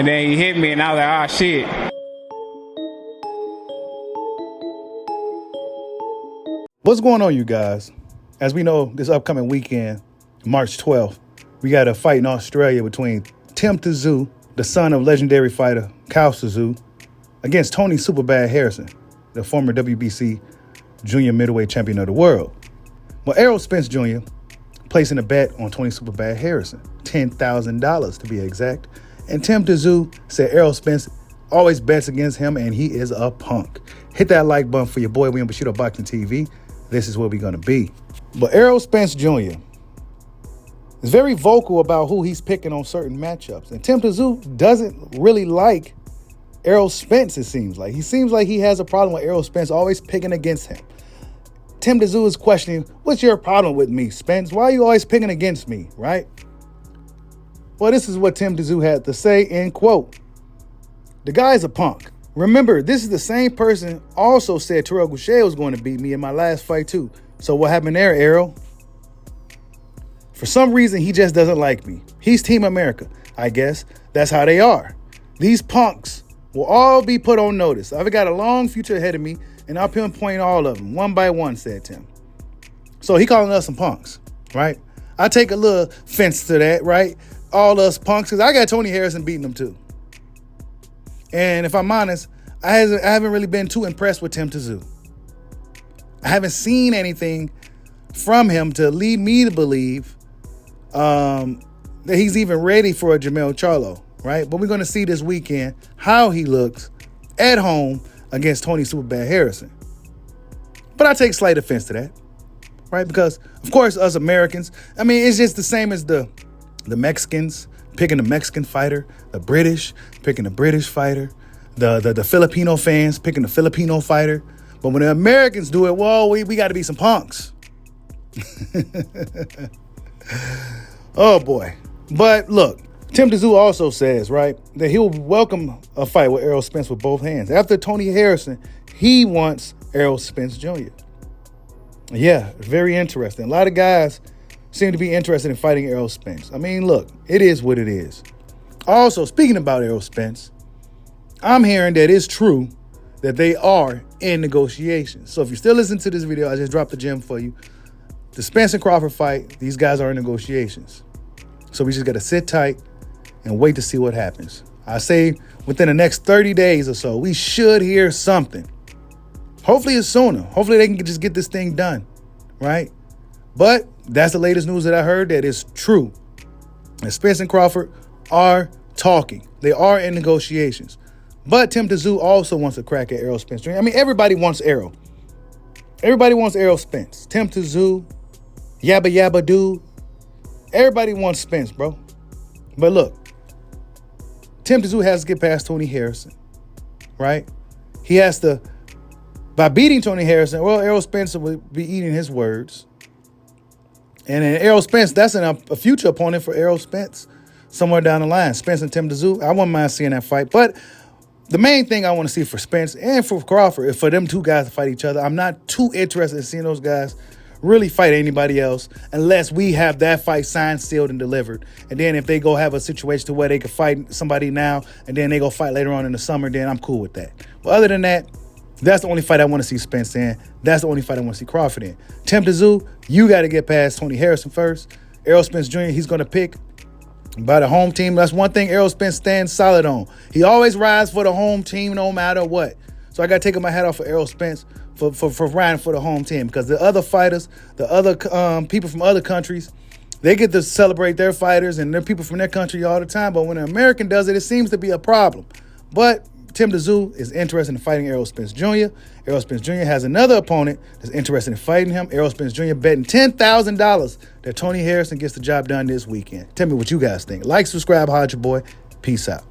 And then he hit me, and I was like, oh, shit. What's going on, you guys? As we know, this upcoming weekend, March 12th, we got a fight in Australia between Tszyu, the son of legendary fighter Tszyu, against Tony Superbad Harrison, the former WBC junior middleweight champion of the world. Well, Errol Spence Jr. placing a bet on Tony Superbad Harrison, $10,000 to be exact. And Tszyu said Errol Spence always bets against him, and he is a punk. Hit that like button for your boy William Bushido Boxing TV. This is where we're going to be. But Errol Spence Jr. is very vocal about who he's picking on certain matchups. And Tszyu doesn't really like Errol Spence, it seems like. He seems like he has a problem with Errol Spence always picking against him. Tszyu is questioning, what's your problem with me, Spence? Why are you always picking against me, right? Well, this is what Tszyu had to say, end quote. The guy's a punk. Remember, this is the same person also said Terrell Goucher was going to beat me in my last fight too. So what happened there, Errol? For some reason, he just doesn't like me. He's Team America. I guess that's how they are. These punks will all be put on notice. I've got a long future ahead of me, and I'll pinpoint all of them, one by one, said Tim. So he calling us some punks, right? I take a little offense to that, right? All us punks, because I got Tony Harrison beating them too. And if I'm honest, I haven't really been too impressed with Tszyu. I haven't seen anything from him to lead me to believe that he's even ready for a Jermell Charlo, right? But we're going to see this weekend how he looks at home against Tony Superbad Harrison. But I take slight offense to that, right? Because, of course, us Americans, I mean, it's just the same as the Mexicans picking the Mexican fighter, the British picking the British fighter, the Filipino fans picking the Filipino fighter. But when the Americans do it, well, we got to be some punks. Oh, boy. But look, Tszyu also says, right, that he'll welcome a fight with Errol Spence with both hands. After Tony Harrison, he wants Errol Spence Jr. Yeah, very interesting. A lot of guys seem to be interested in fighting Errol Spence. I mean, look, it is what it is. Also, speaking about Errol Spence, I'm hearing that it's true that they are in negotiations. So if you're still listening to this video, I just dropped the gem for you. The Spence and Crawford fight, these guys are in negotiations. So we just got to sit tight and wait to see what happens. I say within the next 30 days or so, we should hear something. Hopefully it's sooner. Hopefully they can just get this thing done, right? But that's the latest news that I heard that is true. And Spence and Crawford are talking. They are in negotiations. But Tszyu also wants a crack at Errol Spence Jr. I mean, everybody wants Errol. Everybody wants Errol Spence. Tszyu, Yabba Yabba Dude. Everybody wants Spence, bro. But look, Tszyu has to get past Tony Harrison, right? He has to, by beating Tony Harrison, well, Errol Spence will be eating his words. And then Errol Spence, that's a future opponent for Errol Spence somewhere down the line. Spence and Tszyu, I wouldn't mind seeing that fight. But the main thing I want to see for Spence and for Crawford is for them two guys to fight each other. I'm not too interested in seeing those guys really fight anybody else unless we have that fight signed, sealed, and delivered. And then if they go have a situation to where they could fight somebody now and then they go fight later on in the summer, then I'm cool with that. But other than that, that's the only fight I want to see Spence in. That's the only fight I want to see Crawford in. Tszyu, you got to get past Tony Harrison first. Errol Spence Jr., he's going to pick by the home team. That's one thing Errol Spence stands solid on. He always rides for the home team no matter what. So I got to take my hat off for Errol Spence for riding for the home team, because the other fighters, the other people from other countries, they get to celebrate their fighters and their people from their country all the time. But when an American does it, it seems to be a problem. But Tszyu is interested in fighting Errol Spence Jr. Errol Spence Jr. has another opponent that's interested in fighting him. Errol Spence Jr. betting $10,000 that Tony Harrison gets the job done this weekend. Tell me what you guys think. Like, subscribe, holla at your boy. Peace out.